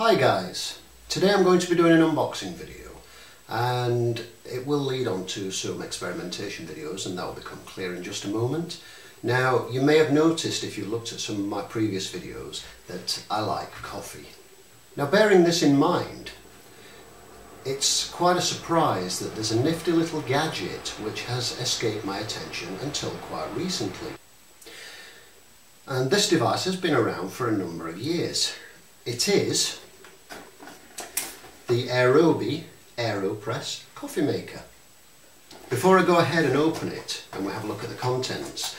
Hi guys, today I'm going to be doing an unboxing video and it will lead on to some experimentation videos and that will become clear in just a moment. Now you may have noticed if you looked at some of my previous videos that I like coffee. Now bearing this in mind, it's quite a surprise that there's a nifty little gadget which has escaped my attention until quite recently. And this device has been around for a number of years. It is the Aerobie Aeropress coffee maker. Before I go ahead and open it and we have a look at the contents,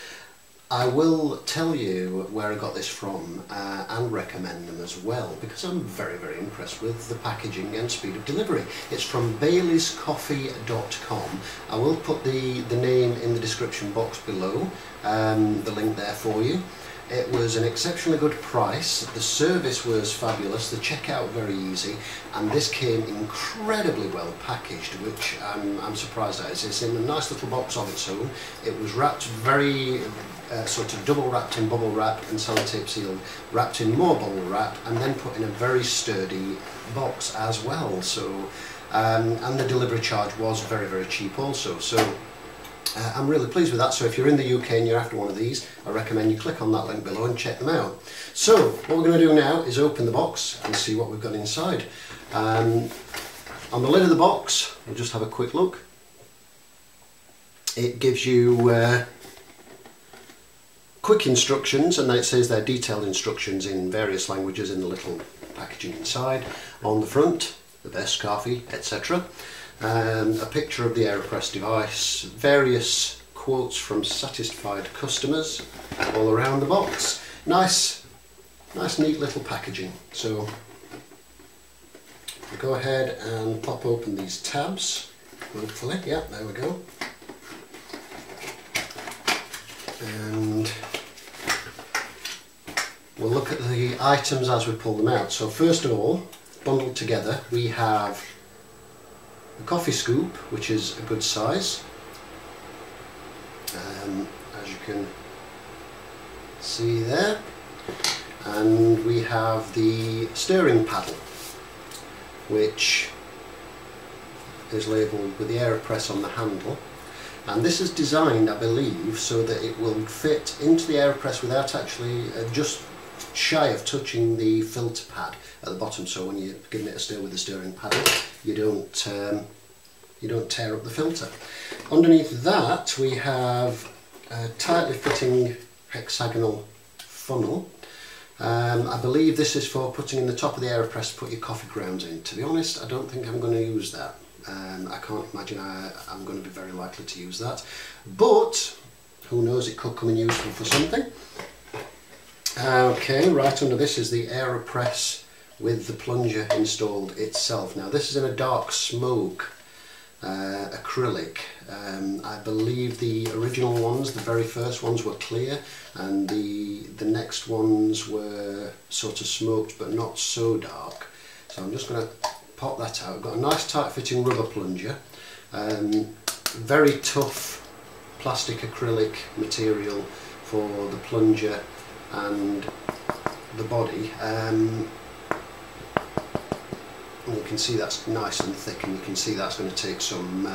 I will tell you where I got this from and recommend them as well, because I'm very impressed with the packaging and speed of delivery. It's from baileyscoffee.com. I will put the name in the description box below, the link there for you. It was an exceptionally good price, the service was fabulous, the checkout very easy, and this came incredibly well packaged, which I'm surprised at. It's in a nice little box of its own. It was wrapped very sort of double wrapped in bubble wrap and sellotape sealed, wrapped in more bubble wrap, and then put in a very sturdy box as well. So and the delivery charge was very cheap also. So I'm really pleased with that. So if you're in the UK and you're after one of these, I recommend you click on that link below and check them out. So what we're going to do now is open the box and see what we've got inside. On the lid of the box, we'll just have a quick look. It gives you quick instructions, and then it says they're detailed instructions in various languages in the little packaging inside. On the front, the best coffee, etc. A picture of the Aeropress device, various quotes from satisfied customers all around the box. Nice neat little packaging. So we'll go ahead and pop open these tabs, hopefully. Yeah, there we go. And we'll look at the items as we pull them out. So first of all, bundled together, we have a coffee scoop, which is a good size, as you can see there, and we have the stirring paddle, which is labelled with the Aeropress on the handle, and this is designed, I believe, so that it will fit into the Aeropress without actually just shy of touching the filter pad at the bottom. So when you're giving it a stir with the stirring paddle, you don't tear up the filter. Underneath that we have a tightly fitting hexagonal funnel. I believe this is for putting in the top of the Aeropress to put your coffee grounds in. To be honest, I don't think I'm going to use that. I can't imagine I'm going to be very likely to use that, but who knows, it could come in useful for something. Okay, right under this is the Aeropress with the plunger installed itself. Now this is in a dark smoke acrylic. I believe the original ones, the very first ones, were clear, and the next ones were sort of smoked but not so dark. So I'm just going to pop that out. I've got a nice tight fitting rubber plunger, very tough plastic acrylic material for the plunger and the body. And you can see that's nice and thick, and you can see that's going to take some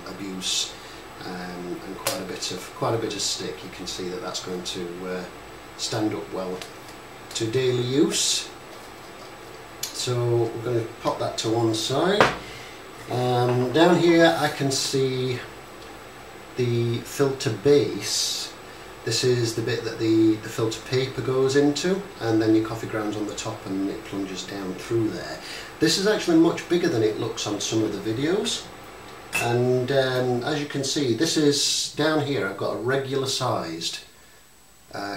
abuse and quite a bit of stick. You can see that that's going to stand up well to daily use. So we're going to pop that to one side. Down here I can see the filter base. This is the bit that the filter paper goes into, and then your coffee grounds on the top, and it plunges down through there. This is actually much bigger than it looks on some of the videos, and as you can see, this is down here. I've got a regular sized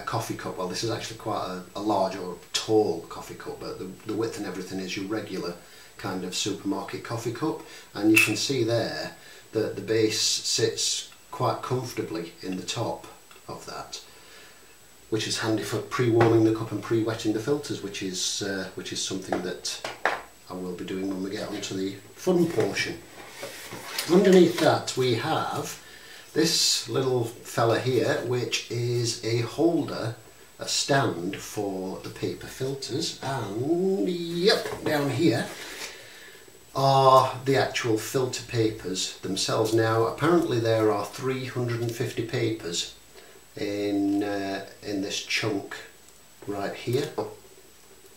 coffee cup. Well, this is actually quite a large or tall coffee cup, but the width and everything is your regular kind of supermarket coffee cup, and you can see there that the base sits quite comfortably in the top of that, which is handy for pre-warming the cup and pre-wetting the filters, which is something that I will be doing when we get onto the fun portion. Underneath that we have this little fella here, which is a holder a stand for the paper filters, and yep, down here are the actual filter papers themselves. Now apparently there are 350 papers in this chunk right here.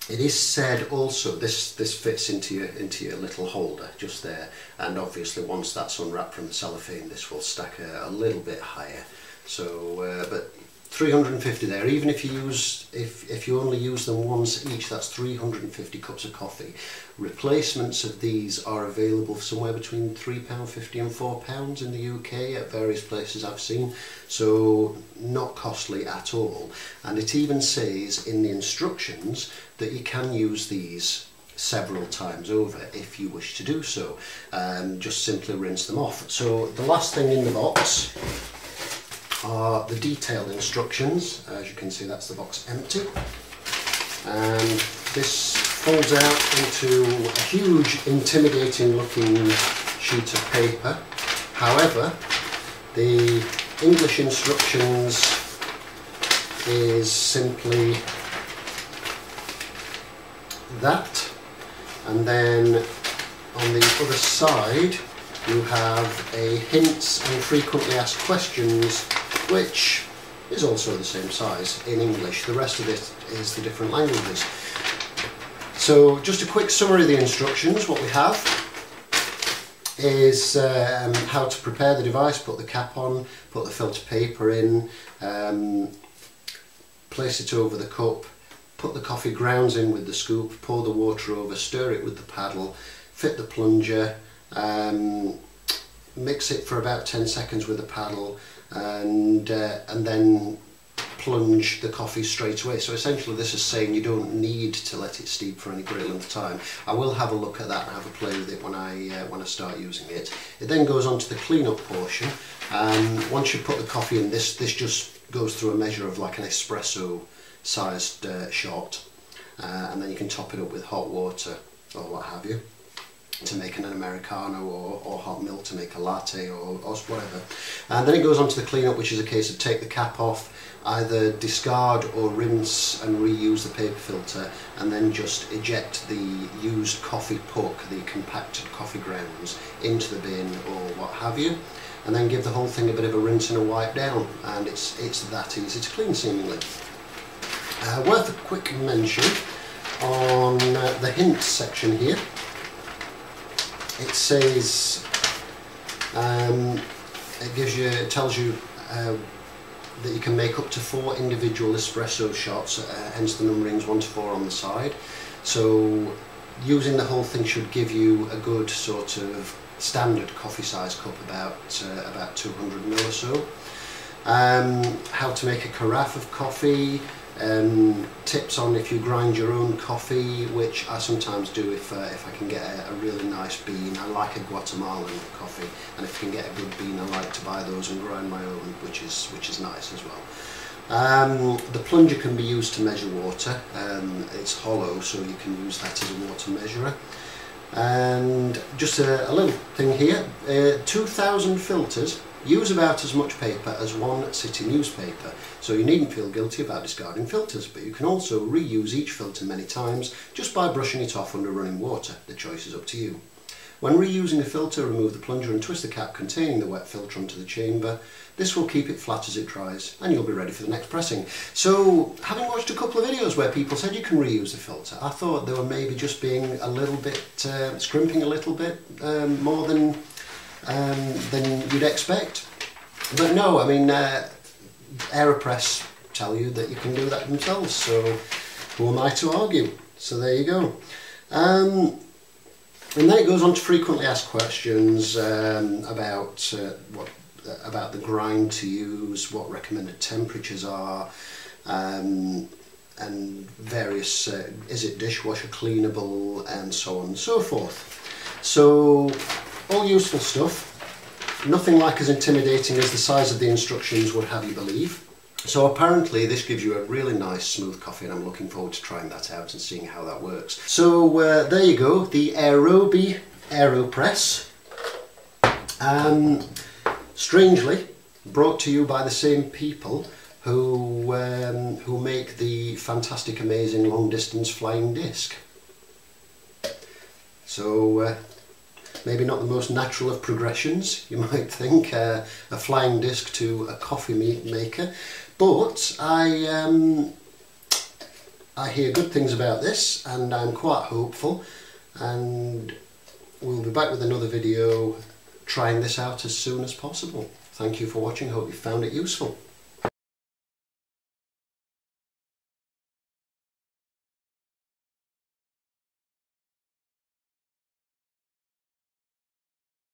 It is said also this fits into your little holder just there, and obviously once that's unwrapped from the cellophane this will stack a little bit higher. So but 350 there. Even if you only use them once each, that's 350 cups of coffee. Replacements of these are available for somewhere between £3.50 and £4 in the UK at various places I've seen, so not costly at all. And it even says in the instructions that you can use these several times over if you wish to do so. Just simply rinse them off. So the last thing in the box are the detailed instructions. As you can see, that's the box empty, and this folds out into a huge intimidating looking sheet of paper. However, the English instructions is simply that, and then on the other side you have a hints and frequently asked questions, which is also the same size in English. The rest of it is the different languages. So just a quick summary of the instructions. What we have is how to prepare the device, put the cap on, put the filter paper in, place it over the cup, put the coffee grounds in with the scoop, pour the water over, stir it with the paddle, fit the plunger, mix it for about 10 seconds with the paddle, and then plunge the coffee straight away. So essentially this is saying you don't need to let it steep for any great length of time. I will have a look at that and have a play with it when I start using it. It then goes on to the cleanup portion, and once you put the coffee in, this just goes through a measure of like an espresso sized shot, and then you can top it up with hot water or what have you to make an Americano, or hot milk to make a latte, or whatever. And then it goes on to the cleanup, which is a case of take the cap off, either discard or rinse and reuse the paper filter, and then just eject the used coffee puck, the compacted coffee grounds, into the bin or what have you, and then give the whole thing a bit of a rinse and a wipe down, and it's that easy to clean seemingly. Worth a quick mention on the hints section here. It says, it tells you that you can make up to 4 individual espresso shots, hence the numberings 1 to 4 on the side. So using the whole thing should give you a good sort of standard coffee size cup, about 200 ml or so. How to make a carafe of coffee. Tips on if you grind your own coffee, which I sometimes do if I can get a really nice bean. I like a Guatemalan coffee, and if I can get a good bean I like to buy those and grind my own, which is nice as well. The plunger can be used to measure water. It's hollow, so you can use that as a water measurer. And just a little thing here, 2,000 filters use about as much paper as 1 city newspaper, so you needn't feel guilty about discarding filters, but you can also reuse each filter many times just by brushing it off under running water. The choice is up to you. When reusing a filter, remove the plunger and twist the cap containing the wet filter onto the chamber. This will keep it flat as it dries, and you'll be ready for the next pressing. So, having watched a couple of videos where people said you can reuse the filter, I thought they were maybe just being a little bit, scrimping a little bit more than you'd expect. But no, I mean, Aeropress tell you that you can do that themselves, so who am I to argue? So there you go. And then it goes on to frequently asked questions about the grind to use, what recommended temperatures are, and various, is it dishwasher cleanable, and so on and so forth. So all useful stuff, nothing like as intimidating as the size of the instructions would have you believe. So apparently this gives you a really nice smooth coffee, and I'm looking forward to trying that out and seeing how that works. So there you go, the Aerobie Aeropress. Strangely, brought to you by the same people who make the fantastic, amazing long distance flying disc. So maybe not the most natural of progressions, you might think, a flying disc to a coffee maker, but I hear good things about this and I'm quite hopeful, and we'll be back with another video trying this out as soon as possible. Thank you for watching, hope you found it useful.